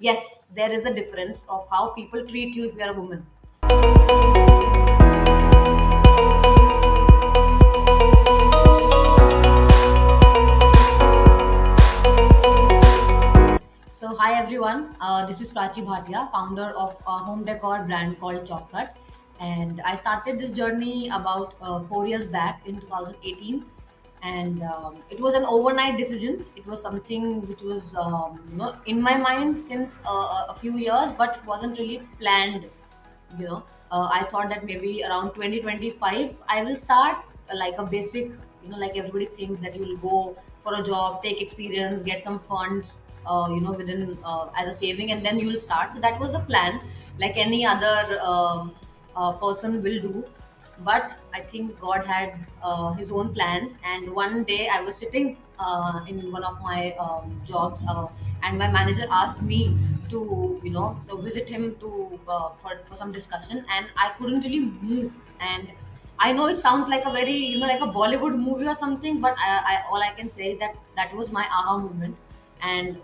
yes, there is a difference of how people treat you if you're a woman. So, hi everyone. This is Prachi Bhatia, founder of a home decor brand called Chokat. And I started this journey about 4 years back in 2018. And it was an overnight decision. It was something which was in my mind since a few years, but it wasn't really planned. I thought that maybe around 2025 I will start like a basic, like everybody thinks that you will go for a job, take experience, get some funds, within as a saving, and then you will start. So that was the plan, like any other person will do. But I think God had his own plans. And one day I was sitting in one of my jobs, and my manager asked me to visit him for some discussion, and I couldn't really move. And I know it sounds like a very, like a Bollywood movie or something, but I all I can say is that that was my aha moment. And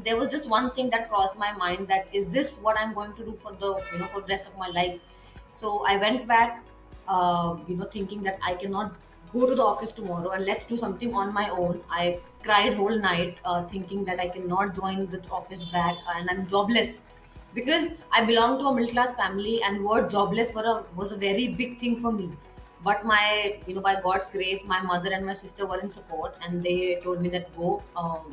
there was just one thing that crossed my mind, that is this what I'm going to do for the, for the rest of my life. So I went back, thinking that I cannot go to the office tomorrow, and let's do something on my own. I cried whole night, thinking that I cannot join the office back and I'm jobless, because I belong to a middle class family, and word jobless was a very big thing for me. But my, by God's grace, my mother and my sister were in support, and they told me that go,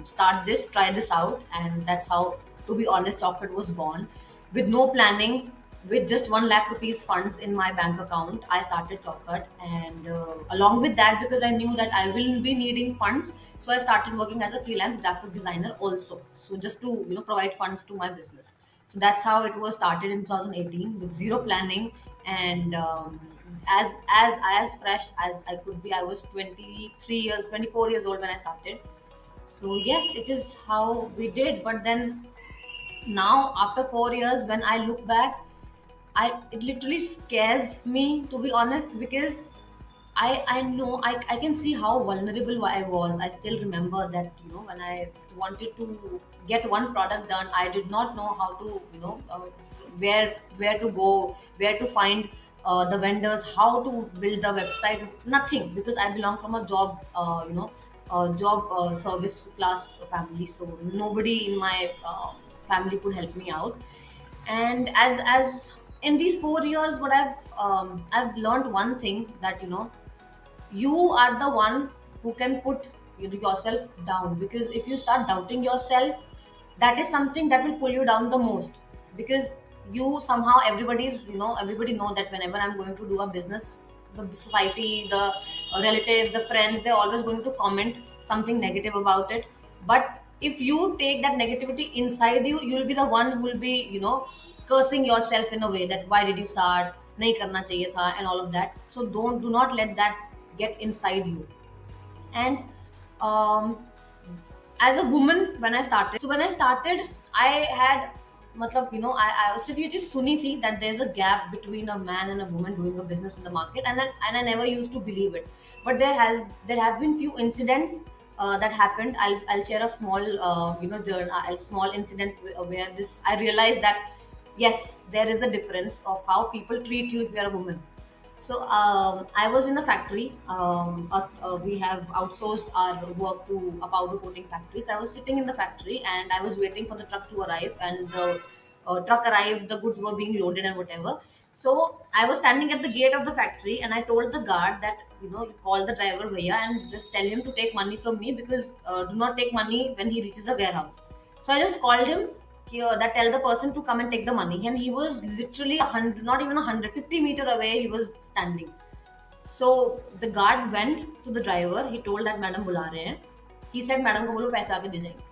start this, try this out. And that's how, to be honest, Chocolate was born. With no planning, with just 1 lakh rupees funds in my bank account, I started Chocolate. And along with that, because I knew that I will be needing funds, so I started working as a freelance graphic designer also, so just to, provide funds to my business. So that's how it was started in 2018, with zero planning. And as fresh as I could be. I was 23 years, 24 years old when I started. So yes, it is how we did. But then now, after 4 years, when I look back, I it literally scares me, to be honest, because I know I can see how vulnerable I was. I still remember that, when I wanted to get one product done, I did not know how to, where to go, where to find the vendors, how to build the website, nothing, because I belong from a job service class family. So nobody in my family could help me out. And as in these 4 years, what I've learned one thing, that you are the one who can put yourself down, because if you start doubting yourself, that is something that will pull you down the most. Because you somehow, everybody know that whenever I'm going to do a business, the society, the relatives, the friends, they're always going to comment something negative about it. But if you take that negativity inside you, you'll be the one who will be, cursing yourself in a way, that why did you start, nahi karna chahiye tha, and all of that. So do not let that get inside you. And um, as a woman, when I started, I had, matlab, I was सिर्फ ये चीज सुनी थी that there's a gap between a man and a woman doing a business in the market, and I never used to believe it. But there have been few incidents that happened. I'll share a small journey, a small incident where this I realized that yes, there is a difference of how people treat you if you're a woman. So I was in a factory. We have outsourced our work to a powder coating factory. So I was sitting in the factory, and I was waiting for the truck to arrive. And the truck arrived, the goods were being loaded and whatever. So I was standing at the gate of the factory, and I told the guard that, you call the driver bhaiya and just tell him to take money from me, because do not take money when he reaches the warehouse. So I just called him, that tell the person to come and take the money, and he was literally 100, not even 150 meter away, he was standing. So the guard went to the driver, he told that madam बुला रहे हैं. He said madam को बोलो पैसे आके दे जाएंगे.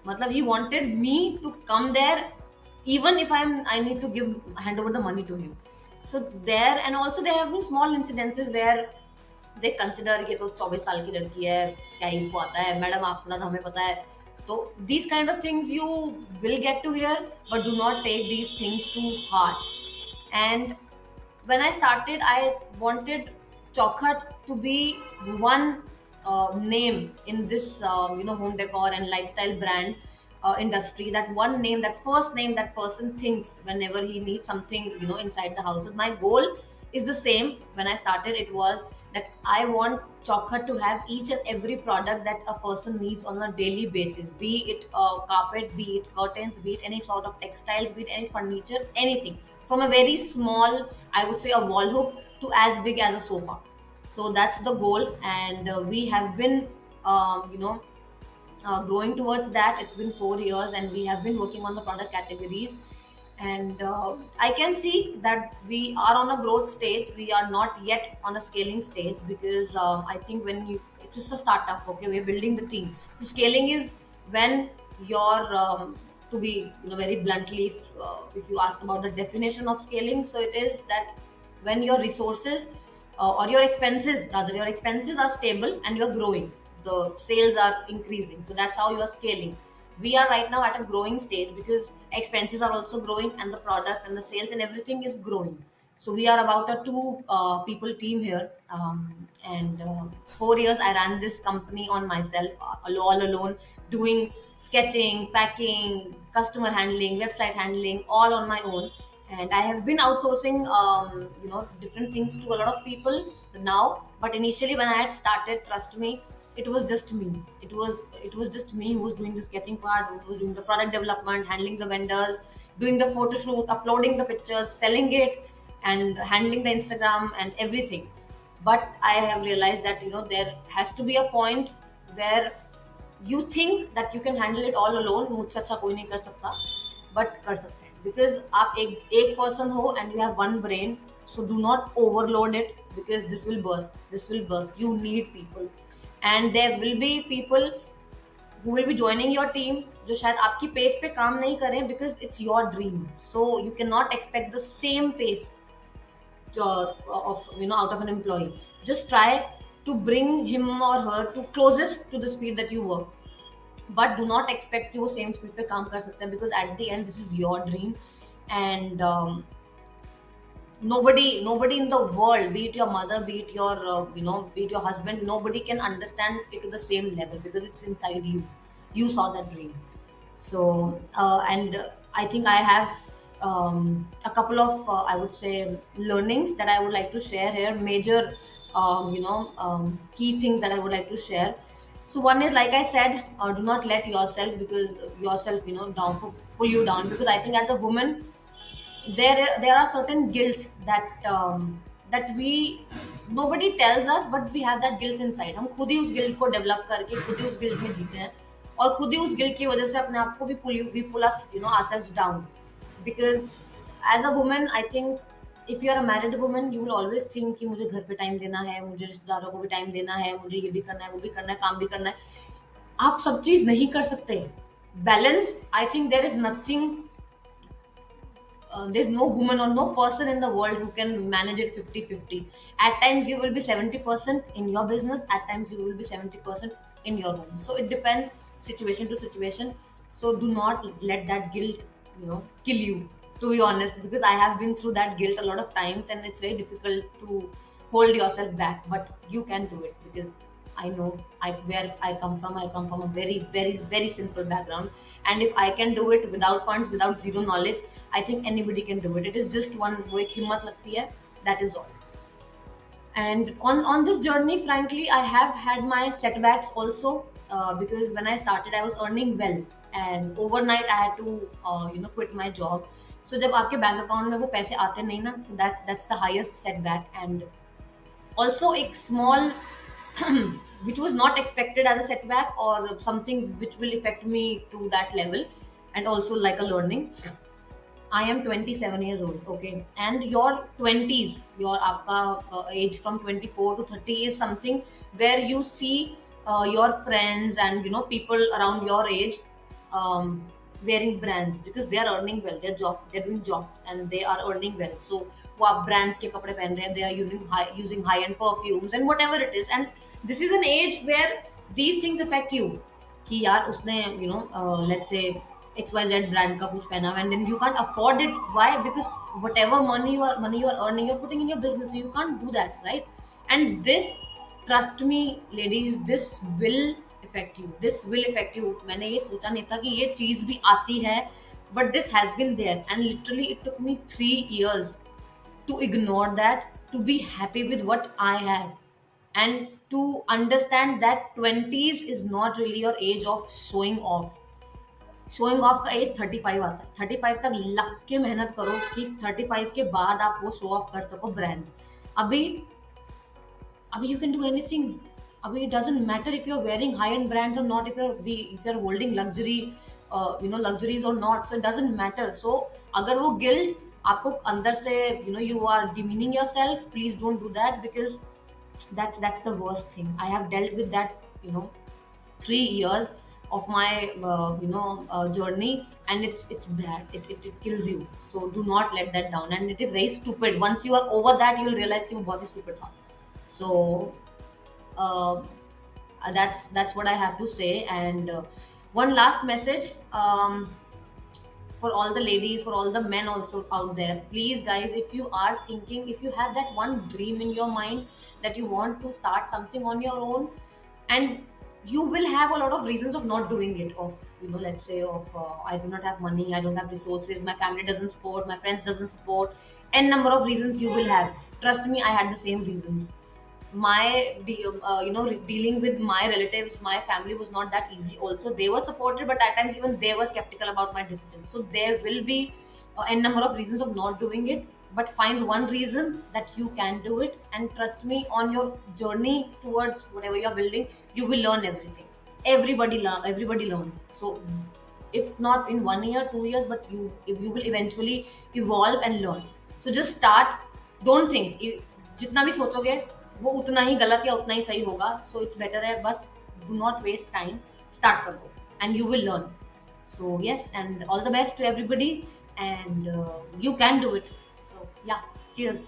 मतलब he wanted me to come there, even if I need to give hand over the money to him. So there, and also there have been small incidences where they consider ये तो 24 साल की लड़की है, क्या ही इसको आता है, मैडम आपसे ज़्यादा हमें पता है. So these kind of things you will get to hear, but do not take these things too hard. And when I started, I wanted Chokat to be one name in this home decor and lifestyle brand, industry, that one name, that first name that person thinks whenever he needs something, inside the house. So my goal is the same. When I started, it was that I want Chokat to have each and every product that a person needs on a daily basis, be it carpet, be it curtains, be it any sort of textiles, be it any furniture, anything, from a very small, I would say, a wall hook to as big as a sofa. So that's the goal, and we have been growing towards that. It's been 4 years, and we have been working on the product categories. And I can see that we are on a growth stage. We are not yet on a scaling stage, because I think when you, it's just a startup. Okay, we're building the team. So scaling is when you're to be, very bluntly, if you ask about the definition of scaling, so it is that when your resources, or your expenses, rather, your expenses are stable and you're growing, the sales are increasing, so that's how you are scaling. We are right now at a growing stage, because expenses are also growing, and the product and the sales and everything is growing. So we are about a two people team here, and 4 years I ran this company on myself, all alone, doing sketching, packing, customer handling, website handling, all on my own. And I have been outsourcing different things to a lot of people now. But initially, when I had started, trust me, it was just me. It was just me who was doing the sketching part, who was doing the product development, handling the vendors, doing the photo shoot, uploading the pictures, selling it, and handling the Instagram and everything. But I have realized that there has to be a point where you think that you can handle it all alone, मुझसे अच्छा कोई नहीं कर सकता, but कर सकते हैं, because आप एक person हो and you have one brain. So do not overload it, because this will burst. You need people, and there will be people who will be joining your team जो शायद आपकी pace पे काम नहीं करें, because it's your dream. So you cannot expect the same pace of out of an employee. Just try to bring him or her to closest to the speed that you work, but do not expect कि वो same speed पे काम कर सकते हैं, because at the end this is your dream. And nobody in the world, be it your mother, be it your be it your husband, nobody can understand it to the same level, because it's inside you. You saw that dream. So and I think I have a couple of I would say learnings that I would like to share here, major key things that I would like to share. So one is, like I said, do not let yourself down, pull you down, because I think as a woman, there are certain guilts that we, nobody tells us, but we have that guilt inside. हम खुद ही उस guilt को develop करके खुद ही उस guilt में जीते हैं, और खुद ही उस guilt की वजह से अपने आप को भी pull us ourselves down. Because as a woman, I think, if you are a married woman, you will always think कि मुझे घर पे टाइम देना है, मुझे रिश्तेदारों को भी टाइम देना है, मुझे ये भी करना है, वो भी करना है, काम भी करना है. आप सब चीज नहीं कर सकते. Balance, I think there is nothing, there's no woman or no person in the world who can manage it 50-50. At times you will be 70% in your business, at times you will be 70% in your home. So it depends, situation to situation. So do not let that guilt kill you, to be honest, because I have been through that guilt a lot of times, and it's very difficult to hold yourself back. But you can do it, because I know where I come from. I come from a very, very, very simple background, and if I can do it without funds, without zero knowledge, I think anybody can do it. It is just one वो एक हिम्मत लगती है, that is all. And on this journey, frankly, I have had my setbacks also, because when I started, I was earning well, and overnight I had to quit my job. So जब आपके bank account में वो पैसे आते नहीं ना, so that's the highest setback. And also a small which was not expected as a setback, or something which will affect me to that level, and also like a learning. I am 27 years old, okay, and your 20s, your आपका age from 24 to 30 is something where you see your friends and people around your age wearing brands, because they are earning well, they're doing jobs and they are earning well. So वो आप brands के कपड़े पहन रहे हैं, they are using high end perfumes and whatever it is, and this is an age where these things affect you. कि यार उसने let's say XYZ brand का कुछ पहना, and then you can't afford it. Why? Because whatever money you are earning, you're putting in your business, so you can't do that, right? And this, trust me, ladies, this will affect you, this will affect you. मैंने ये सोचा नहीं था कि ये चीज भी आती है, but this has been there and literally it took me 3 years to ignore that, to be happy with what I have, and to understand that 20s is not really your age of showing off. Showing off का as 35 आता है, 35 तक लग के मेहनत करो कि 35 के बाद आप वो शो ऑफ कर सको ब्रांड्स। अभी अभी यू कैन डू एनीथिंग। अभी it doesn't matter if you're wearing high end brands or not, if you're holding luxury luxuries or not, so it doesn't matter. So अगर वो guilt आपको अंदर से you are demeaning yourself, please don't do that, because that's the worst thing. I have dealt with that 3 years of my journey, and it's bad. It kills you. So do not let that down, and it is very stupid. Once you are over that, you will realize कि मैं बहुत ही stupid था. So uh, that's what I have to say. And one last message, for all the ladies, for all the men also out there, please guys, if you are thinking, if you have that one dream in your mind that you want to start something on your own, and you will have a lot of reasons of not doing it, of let's say of I do not have money, I don't have resources, my family doesn't support, my friends doesn't support, n number of reasons you will have. Trust me, I had the same reasons. Dealing with my relatives, my family was not that easy also. They were supported, but at times even they were skeptical about my decision. So there will be n number of reasons of not doing it, but find one reason that you can do it, and trust me, on your journey towards whatever you're building, you will learn everything. Everybody learns. So if not in 1 year, 2 years, but you will eventually evolve and learn. So just start. Don't think, जितना भी सोचोगे वो उतना ही गलत या उतना ही सही होगा. सो इट्स बेटर है, बस do not waste time, start कर दो and you will learn. So yes, and all the best to everybody, and you can do it. So yeah, cheers.